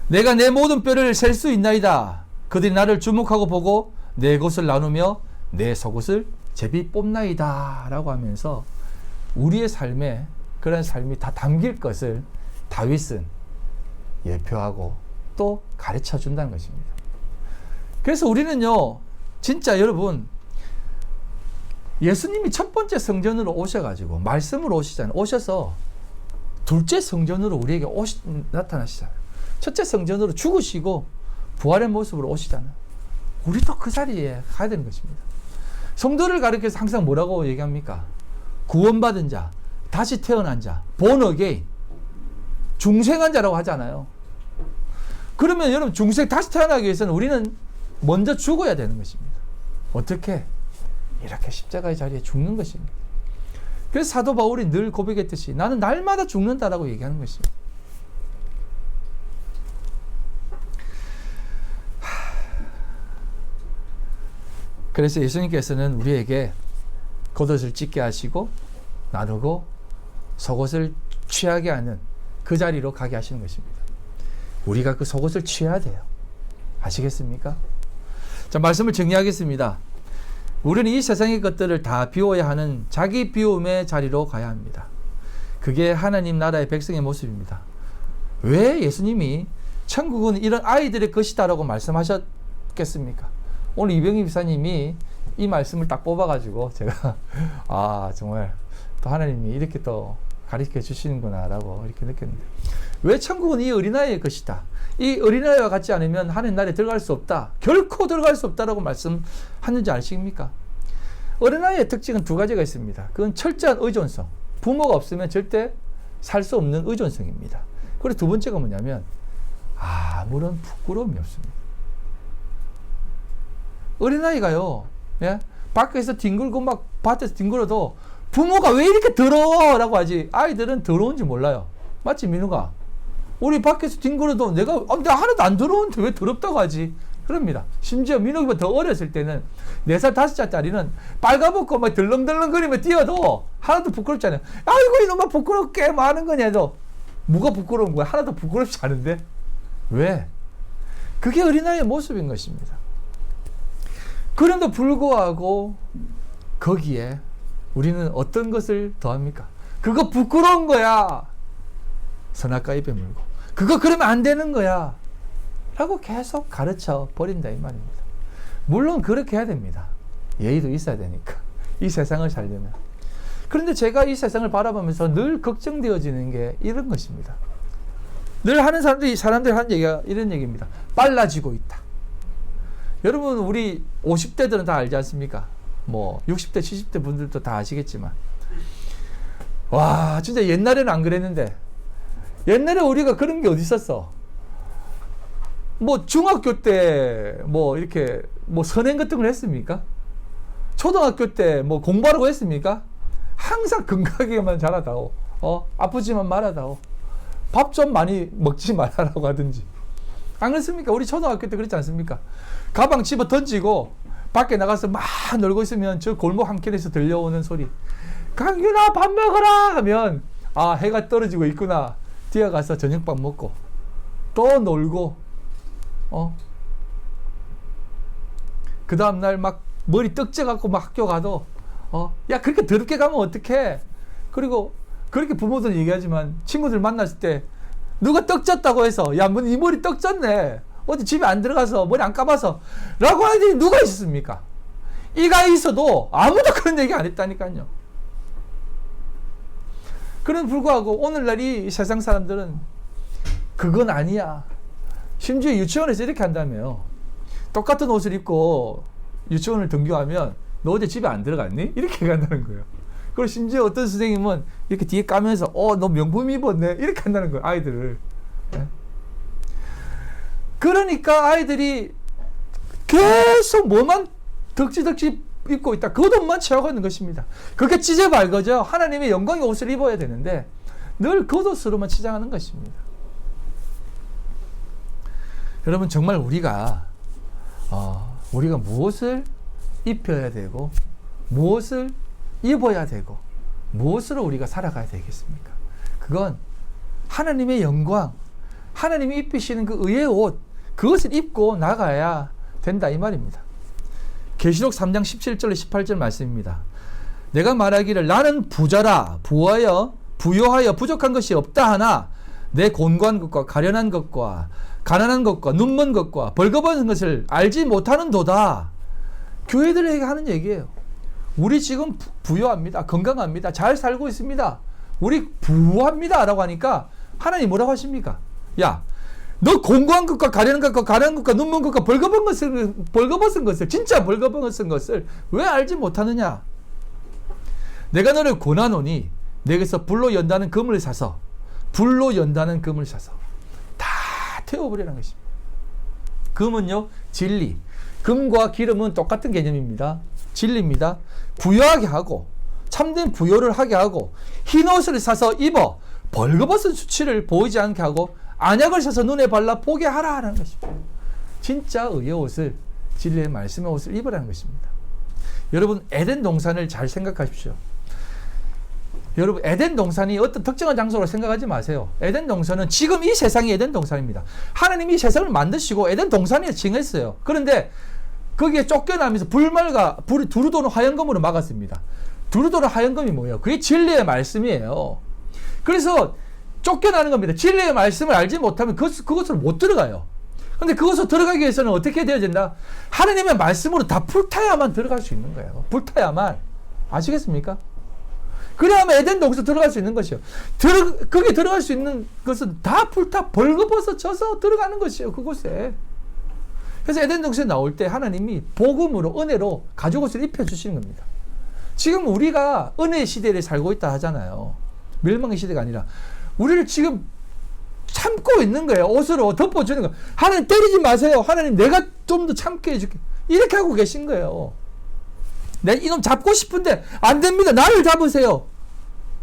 내가 내 모든 뼈를 셀 수 있나이다. 그들이 나를 주목하고 보고 내 것을 나누며 내 속옷을 제비 뽑나이다 라고 하면서 우리의 삶에 그런 삶이 다 담길 것을 다윗은 예표하고 또 가르쳐 준다는 것입니다. 그래서 우리는요, 진짜 여러분, 예수님이 첫 번째 성전으로 오셔가지고 말씀으로 오시잖아요. 오셔서 둘째 성전으로 우리에게 나타나시잖아요. 첫째 성전으로 죽으시고 부활의 모습으로 오시잖아요. 우리도 그 자리에 가야 되는 것입니다. 성도를 가리켜서 항상 뭐라고 얘기합니까? 구원받은 자, 다시 태어난 자, born again, 중생한 자라고 하잖아요. 그러면 여러분 다시 태어나기 위해서는 우리는 먼저 죽어야 되는 것입니다. 어떻게? 이렇게 십자가의 자리에 죽는 것입니다. 그래서 사도 바울이 늘 고백했듯이 나는 날마다 죽는다라고 얘기하는 것입니다. 그래서 예수님께서는 우리에게 겉옷을 찢게 하시고 나누고 속옷을 취하게 하는 그 자리로 가게 하시는 것입니다. 우리가 그 속옷을 취해야 돼요. 아시겠습니까? 자, 말씀을 정리하겠습니다. 우리는 이 세상의 것들을 다 비워야 하는 자기 비움의 자리로 가야 합니다. 그게 하나님 나라의 백성의 모습입니다. 왜 예수님이 천국은 이런 아이들의 것이다라고 말씀하셨겠습니까? 오늘 이병희 집사님이 이 말씀을 딱 뽑아가지고 제가 정말 또 하나님이 이렇게 또 가르쳐 주시는구나 라고 이렇게 느꼈는데, 왜 천국은 이 어린아이의 것이다, 이 어린아이와 같지 않으면 하나님 나라에 들어갈 수 없다, 결코 들어갈 수 없다라고 말씀하는지 아십니까? 어린아이의 특징은 두 가지가 있습니다. 그건 철저한 의존성, 부모가 없으면 절대 살 수 없는 의존성입니다. 그리고 두 번째가 뭐냐면 아무런 부끄러움이 없습니다. 어린아이가요, 예? 밖에서 뒹굴고 막 밭에서 뒹굴어도 부모가 왜 이렇게 더러워 라고 하지, 아이들은 더러운지 몰라요. 맞지, 민우가? 우리 밖에서 뒹굴어도 내가 하나도 안 더러운데 왜 더럽다고 하지? 그럽니다. 심지어 민우가 더 어렸을 때는 4살, 5살짜리는 빨가벗고 막 덜렁덜렁거리며 뛰어도 하나도 부끄럽지 않아요. 아이고 이놈아 부끄럽게 뭐 하는 거냐 해도 뭐가 부끄러운 거야? 하나도 부끄럽지 않은데. 왜? 그게 어린아이의 모습인 것입니다. 그런데도 불구하고 거기에 우리는 어떤 것을 더합니까? 그거 부끄러운 거야. 선악과 입에 물고. 그거 그러면 안 되는 거야. 라고 계속 가르쳐 버린다 이 말입니다. 물론 그렇게 해야 됩니다. 예의도 있어야 되니까. 이 세상을 살려면. 그런데 제가 이 세상을 바라보면서 늘 걱정되어지는 게 이런 것입니다. 늘 하는 사람들이 하는 얘기가 이런 얘기입니다. 빨라지고 있다. 여러분 우리 50대들은 다 알지 않습니까? 뭐 60대 70대 분들도 다 아시겠지만 와 진짜 옛날에는 안 그랬는데 옛날에 우리가 그런 게 어디 있었어? 뭐 중학교 때 뭐 이렇게 뭐 선행 같은 걸 했습니까? 초등학교 때 뭐 공부하라고 했습니까? 항상 건강하게만 자라다오. 아프지만 말아다오. 밥 좀 많이 먹지 말아라고 하든지. 안 그렇습니까? 우리 초등학교 때 그렇지 않습니까? 가방 집어 던지고 밖에 나가서 막 놀고 있으면 저 골목 한켠에서 들려오는 소리. 강균아 밥 먹어라 하면 아 해가 떨어지고 있구나. 뛰어가서 저녁밥 먹고 또 놀고 그 다음날 막 머리 떡져갖고 막 학교 가도 야 그렇게 더럽게 가면 어떡해. 그리고 그렇게 부모들은 얘기하지만 친구들 만났을 때 누가 떡졌다고 해서 야 이 머리 떡졌네. 어디 집에 안 들어가서 머리 안 감아서 라고 하는 애들이 누가 있었습니까? 이가 있어도 아무도 그런 얘기 안 했다니까요. 그런 불구하고 오늘날 이 세상 사람들은 그건 아니야. 심지어 유치원에서 이렇게 한다며요. 똑같은 옷을 입고 유치원을 등교하면 너 어제 집에 안 들어갔니? 이렇게 얘기한다는 거예요. 그리고 심지어 어떤 선생님은 이렇게 뒤에 까면서 너 명품 입었네? 이렇게 한다는 거예요. 아이들을. 네? 그러니까 아이들이 계속 뭐만 덕지덕지 입고 있다. 그 옷만 채워가고 있는 것입니다. 그게 찢어발 거죠. 하나님의 영광의 옷을 입어야 되는데 늘 겉옷으로만 치장하는 것입니다. 여러분 정말 우리가 무엇을 입혀야 되고 무엇을 입어야 되고 무엇으로 우리가 살아가야 되겠습니까? 그건 하나님의 영광, 하나님이 입히시는 그 의의 옷, 그것을 입고 나가야 된다 이 말입니다. 계시록 3장 17절 18절 말씀입니다. 내가 말하기를 나는 부자라 부요하여 부족한 것이 없다 하나 내 곤고한 것과 가련한 것과 가난한 것과 눈먼 것과 벌거벗은 것을 알지 못하는 도다. 교회들에게 하는 얘기예요. 우리 지금 부유합니다. 건강합니다. 잘 살고 있습니다. 우리 부유합니다 라고 하니까 하나님 뭐라고 하십니까? 야, 너 공고한 것과 가련한 것과 가난한 것과 눈먼 것과 벌거벗은 것을 진짜 벌거벗은 것을 왜 알지 못하느냐? 내가 너를 권하노니 내게서 불로 연다는 금을 사서 다 태워버리라는 것입니다. 금은요 진리, 금과 기름은 똑같은 개념입니다. 진리입니다. 부요하게 하고 참된 부요를 하게 하고 흰옷을 사서 입어 벌거벗은 수치를 보이지 않게 하고 안약을 사서 눈에 발라 보게 하라 하는 것입니다. 진짜 의의 옷을 진리의 말씀의 옷을 입으라는 것입니다. 여러분 에덴 동산을 잘 생각하십시오. 여러분 에덴 동산이 어떤 특정한 장소로 생각하지 마세요. 에덴 동산은 지금 이 세상이 에덴 동산입니다. 하나님이 이 세상을 만드시고 에덴 동산에 칭했어요. 그런데 거기에 쫓겨나면서 불이 두루 도는 화염검으로 막았습니다. 두루 도는 화염검이 뭐예요? 그게 진리의 말씀이에요. 그래서 쫓겨나는 겁니다. 진리의 말씀을 알지 못하면 그것으로 못 들어가요. 그런데 그것으로 들어가기 위해서는 어떻게 되어야 된다? 하나님의 말씀으로 다 불타야만 들어갈 수 있는 거예요. 불타야만. 아시겠습니까? 그래야만 에덴 동산 들어갈 수 있는 것이요. 거기 들어갈 수 있는 것은 다 불타 벌거벗어 져서 들어가는 것이에요. 그곳에. 그래서 에덴 동산에 나올 때 하나님이 복음으로 은혜로 가죽옷을 입혀주시는 겁니다. 지금 우리가 은혜의 시대를 살고 있다 하잖아요. 멸망의 시대가 아니라 우리를 지금 참고 있는 거예요. 옷으로 덮어주는 거예요. 하나님 때리지 마세요. 하나님 내가 좀 더 참게 해줄게. 이렇게 하고 계신 거예요. 내 이놈 잡고 싶은데 안 됩니다. 나를 잡으세요.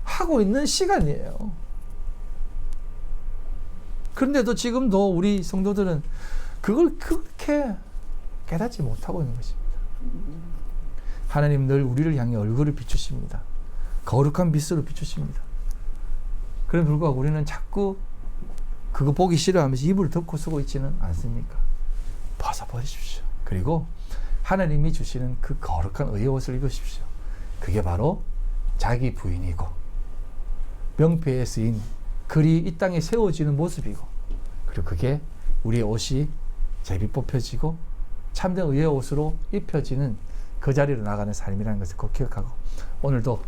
하고 있는 시간이에요. 그런데도 지금도 우리 성도들은 그걸 그렇게 깨닫지 못하고 있는 것입니다. 하나님 늘 우리를 향해 얼굴을 비추십니다. 거룩한 빛으로 비추십니다. 그럼에도 불구하고 우리는 자꾸 그거 보기 싫어하면서 이불을 덮고 쓰고 있지는 않습니까? 벗어버리십시오. 그리고 하나님이 주시는 그 거룩한 의의 옷을 입으십시오. 그게 바로 자기 부인이고 명패에 쓰인 글이 이 땅에 세워지는 모습이고, 그리고 그게 우리의 옷이 제비 뽑혀지고 참된 의의 옷으로 입혀지는 그 자리로 나가는 삶이라는 것을 꼭 기억하고, 오늘도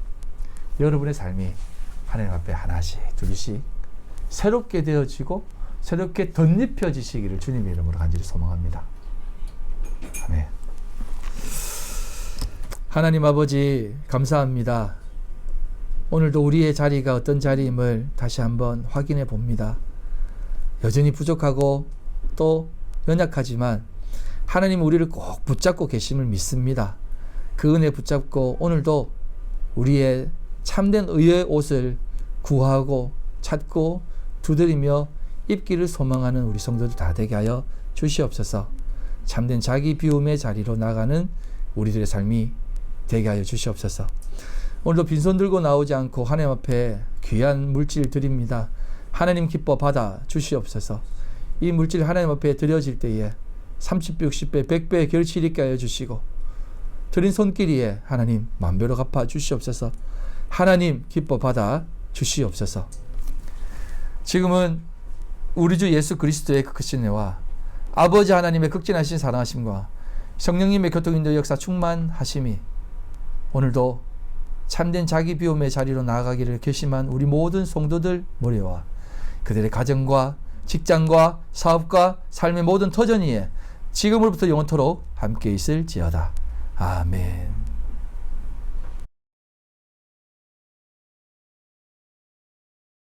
여러분의 삶이 하나님 앞에 하나씩 둘씩 새롭게 되어지고 새롭게 덧입혀지시기를 주님의 이름으로 간절히 소망합니다. 아멘. 하나님 아버지 감사합니다. 오늘도 우리의 자리가 어떤 자리임을 다시 한번 확인해 봅니다. 여전히 부족하고 또 연약하지만 하나님 우리를 꼭 붙잡고 계심을 믿습니다. 그 은혜 붙잡고 오늘도 우리의 참된 의의 옷을 구하고 찾고 두드리며 입기를 소망하는 우리 성도들 다 되게 하여 주시옵소서. 참된 자기 비움의 자리로 나가는 우리들의 삶이 되게 하여 주시옵소서. 오늘도 빈손 들고 나오지 않고 하나님 앞에 귀한 물질 드립니다. 하나님 기뻐 받아 주시옵소서. 이 물질 하나님 앞에 드려질 때에 30배, 60배, 100배의 결실이 있게 하여 주시고 드린 손길이에 하나님 만배로 갚아 주시옵소서. 하나님 기뻐 받아 주시옵소서. 지금은 우리 주 예수 그리스도의 그 크신 은혜와 아버지 하나님의 극진하신 사랑하심과 성령님의 교통인도 역사 충만하심이 오늘도 참된 자기 비움의 자리로 나아가기를 결심한 우리 모든 성도들 모래와 그들의 가정과 직장과 사업과 삶의 모든 터전 위에 지금으로부터 영원토록 함께 있을지어다. 아멘.